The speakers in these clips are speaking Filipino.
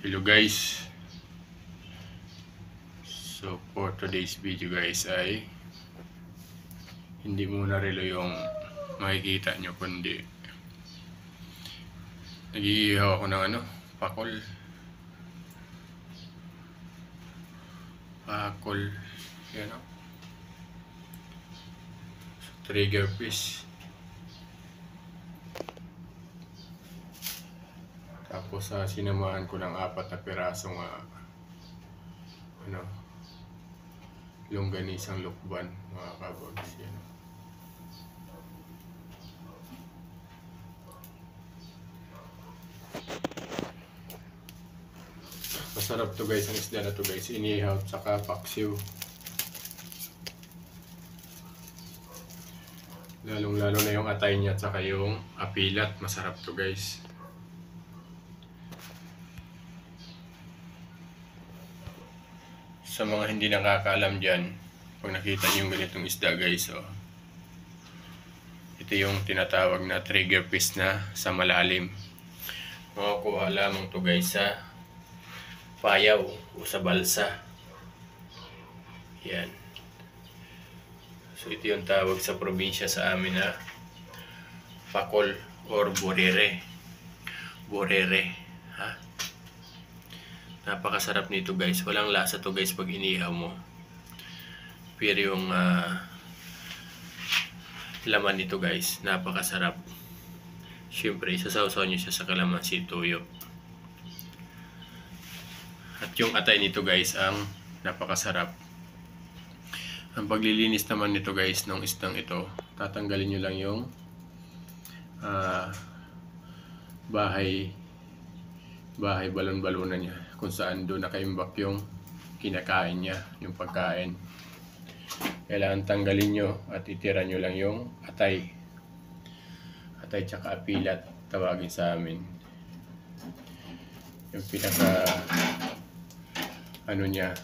Hello guys, so for today's video guys ay hindi muna relo yung makikita nyo, kundi nag-iihaw ako ng pakol yan o, trigger fish. Tapos sinamahan ko ng 4 na pirasong longganisang lukban mga kabags. Yan. Masarap to guys, ang isda na to guys, inihaw tsaka paksiw. Lalong lalo na yung atay niya tsaka yung apilat, masarap to guys. Sa mga hindi nakakaalam dyan, pag nakita nyo yung ganitong isda guys, ito yung tinatawag na trigger fish na sa malalim. Makukuha lamang to guys sa payaw o sa balsa. Yan. So ito yung tawag sa probinsya sa amin na pakol or borere. Ha? Napakasarap nito guys. Walang lasa to guys pag inihaw mo. Pero yung laman nito guys, napakasarap. Siyempre, isasawsaw nyo siya sa kalamansi tuyo. At yung atay nito guys, ang napakasarap. Ang paglilinis naman nito guys, ng isdang ito, tatanggalin nyo lang yung bahay balon-balunan niya, kung saan doon nakaimbak yung kinakain niya, yung pagkain. Kailangan tanggalin nyo at itira nyo lang yung atay tsaka apilat, tawagin sa amin. Yung pinaka niya,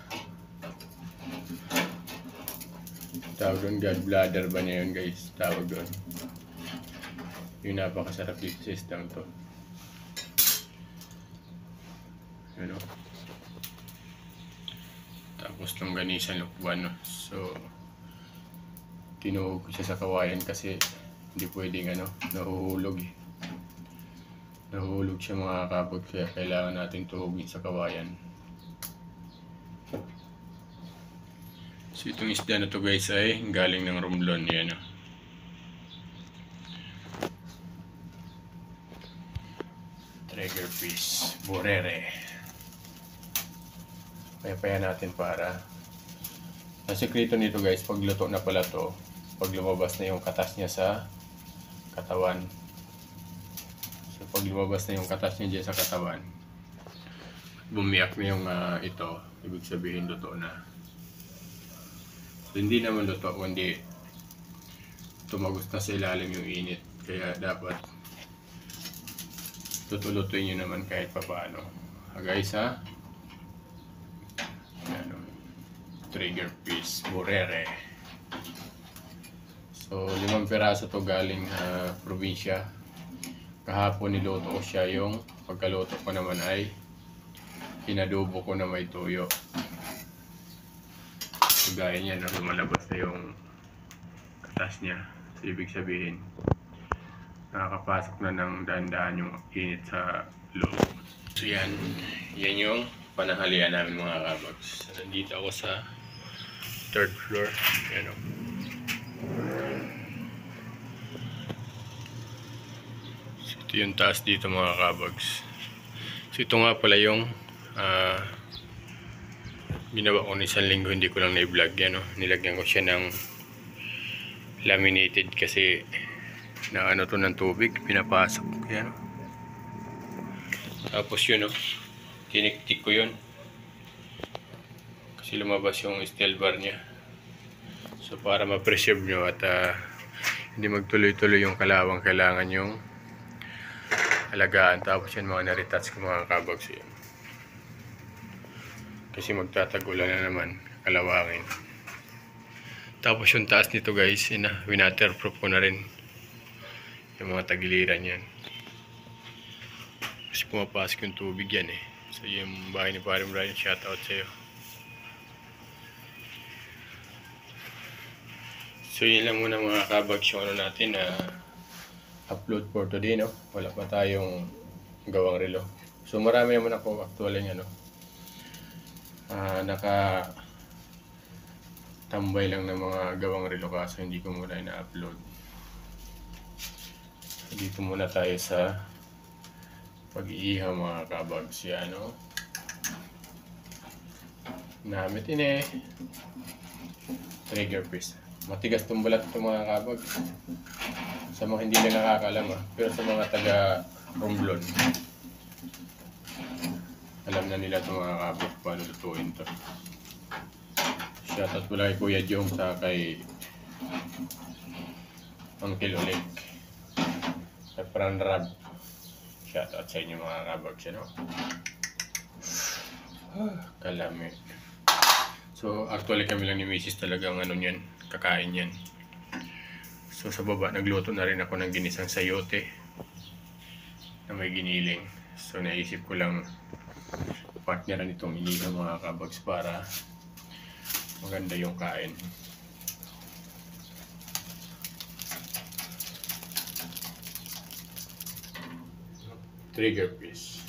tawag doon, gallbladder ba niya yun guys, tawag doon. Yung napakasarap dito sa isdang to. Tapos longganisang lukban. So tinuhog ko siya sa kawayan kasi hindi pwedeng nahuhulog nahuhulog siya mga kapag, kaya kailangan natin tuhugin sa kawayan. So itong isda na to guys ay galing ng Romblon. Yan trigger fish, borere. Paya natin para ang sekreto nito guys, pag luto na pala to, pag lumabas na yung katas niya sa katawan. So pag lumabas na yung katas niya dyan sa katawan, bumiyak na yung ito, ibig sabihin luto na. So hindi naman luto, kundi tumagos na sa ilalim yung init. Kaya dapat tutulutuin nyo naman kahit papaano. Guys trigger fish, borere. So 5 piraso to galing probinsya. Kahapon niluto ko siya, yung pagkaluto ko naman ay pinadubo ko na may tuyo. So gaya niya na lumalabas na yung katas niya. So ibig sabihin nakakapasok na ng daan-daan yung init sa loob. So yan yung pananghalian namin mga kabags. So, nandito ako sa 3rd floor. Yan o. So ito yung taas dito mga kabags. So ito nga pala yung ginawa ko ng isang linggo, hindi ko lang na-vlog. Yan o. Nilagyan ko siya ng laminated kasi na to ng tubig, pinapasok. Yan o. Tapos yun o, tiniktik ko yun kasi lumabas yung steel bar niya. So para ma-preserve nyo at hindi magtuloy-tuloy yung kalawang, kailangan yung alagaan. Tapos yan mga na-retouch ko mga kabags yun, kasi magtatagulan na naman, kalawangin. Tapos yung taas nito guys, winaterproof ko na rin yung mga tagiliran yan kasi pumapasok yung tubig yan So yung bahay ni Paring Brian, shoutout sa'yo. So yun lang muna mga kabags yung ano natin na upload for today, no? Wala pa tayong gawang relo. So marami naman ako actually naka tambay lang ng mga gawang relo kaso hindi ko muna ina-upload. Dito muna tayo sa pag-iihaw mga kabags. Yan, no? Namit ini trigger fish. Matigas tong balat ito mga kabags. Sa mga hindi na nakakalam pero sa mga taga Romblon, alam na nila itong mga kabags paano lutuin to. Shoutout pala kay Kuya Jong sa kay Uncle Oleg at Pran Rab. Shoutout sa inyo mga kabags, no? Kalami. So actually kami lang ni Mrs. talagang ano niyan, kakain yan. So sa baba nagluto na rin ako ng ginisang sayote na may giniling. So naisip ko lang partneran itong inihaw mga kabags para maganda yung kain. Trigger fish.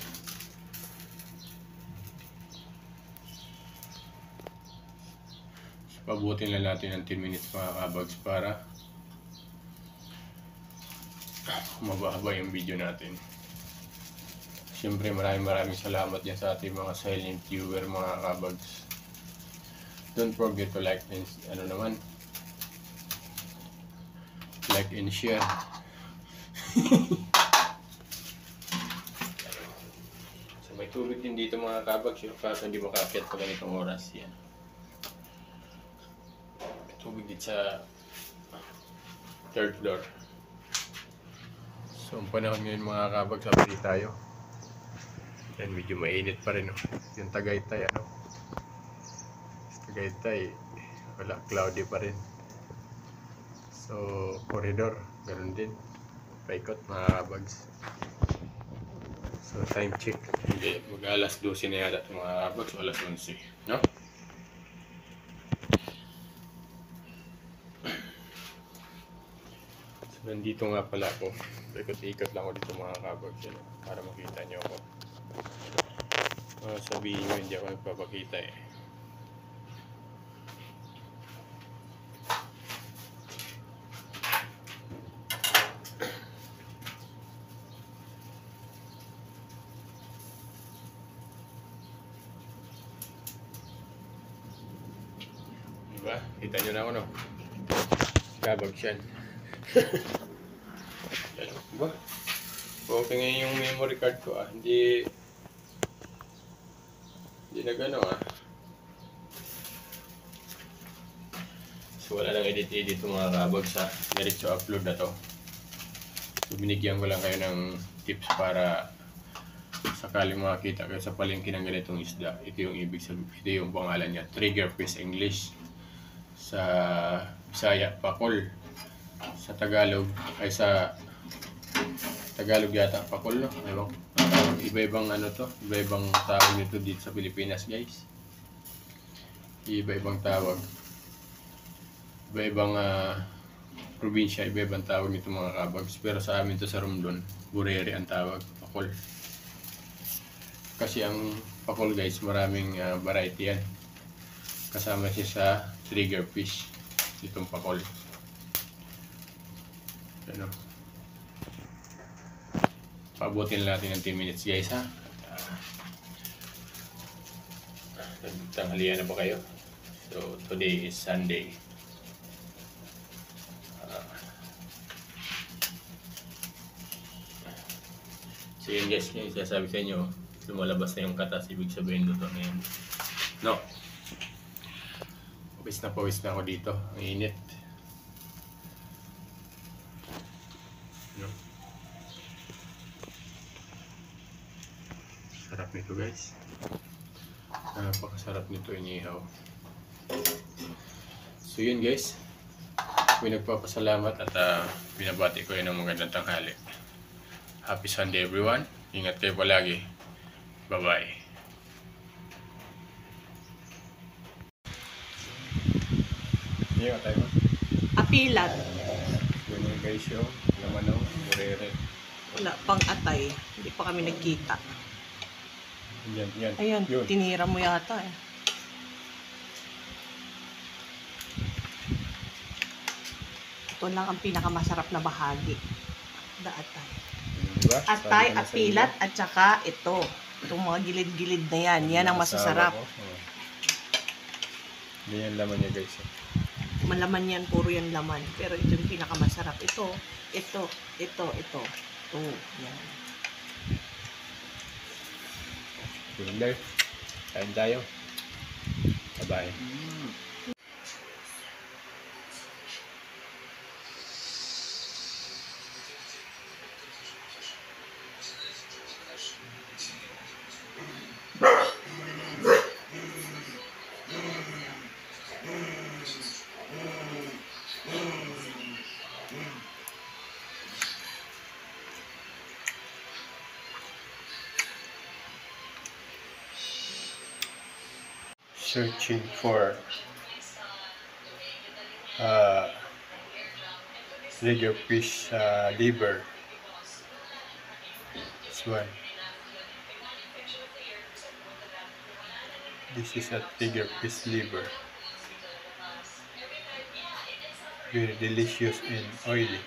So, pabutin lang natin ng 10 minutes mga kabags para mababa yung video natin. Siyempre maraming salamat din sa ating mga silent viewer mga kabags. Don't forget to like and like and share. So may tubig din dito mga kabags, kaso hindi makaakyat pa ganitong oras. Yan. May tubig dito sa third floor. So ang panahon ngayon mga kabags, update tayo. Yan, medyo mainit pa rin. Yung Tagaytay, Tagaytay, wala, cloudy pa rin. So, corridor, ganun din. Paikot mga kabags. So, time check. Okay, mag-alas 12 na yata mga kabags o alas 11. No? So, nandito nga pala ako. Ikot-ikot lang ako dito mga kabags. Para makita nyo ako. Sabihin nyo, hindi ako nagpapakita eh. Diba? Kita nyo na ako, no? Kabags yan. Diba? Okay ngayon yung memory card ko, Hindi na gano, So wala nang edit mga kabags, diretso upload na to. So binigyan ko lang kayo ng tips para sakaling makakita kayo sa palengke ng ganitong isda. Ito yung ibig sabihin, ito yung pangalan niya, trigger fish English. Sa Bisaya, pakol. Sa Tagalog, ay sa Tagalog yata, pakol, no? Iba-ibang iba-ibang tawag nito dito sa Pilipinas, guys. Iba-ibang tawag. Iba-ibang probinsya, iba-ibang tawag nito mga kabags. Pero sa amin to sa Romblon, burere ang tawag, pakol. Kasi ang pakol, guys, maraming variety yan. Kasama siya sa trigger fish, itong pakol. Ano? Pabutin natin ng 10 minutes, guys, Tanghalian na ba kayo? So today is Sunday. So yun, guys, yung sasabi sa inyo, lumalabas na yung katas, ibig sabihin luto na yun. No. Pawis na ako dito. Ang init. No. Sarap nito, guys. Napakasarap nito inihaw. So yun, guys. May nagpapasalamat at binabati ko yun ng magandang tanghali. Happy Sunday everyone. Ingat kayo palagi. Bye-bye. niyo tayo. Apilat. Ganyan guys yung laman ng burere. Wala pang atay. Hindi pa kami nagkita. Yan. Ayun, Yun. tinira mo yata eh. Ito lang ang pinakamasarap na bahagi. The atay. Diba? Atay, Sabi ko na sa apilat, inyo. at saka ito. Itong mga gilid-gilid na yan. Yan ang masasarap. Asawa ko. Oh. Ganyan laman niya guys. Malaman yan, puro yan laman. Pero ito yung pinakamasarap. Ito. Ito. Yan. Yun guys. Kain tayo. Bye-bye. Searching for tiger fish liver. This one. This is a tiger fish liver. Very delicious and oily.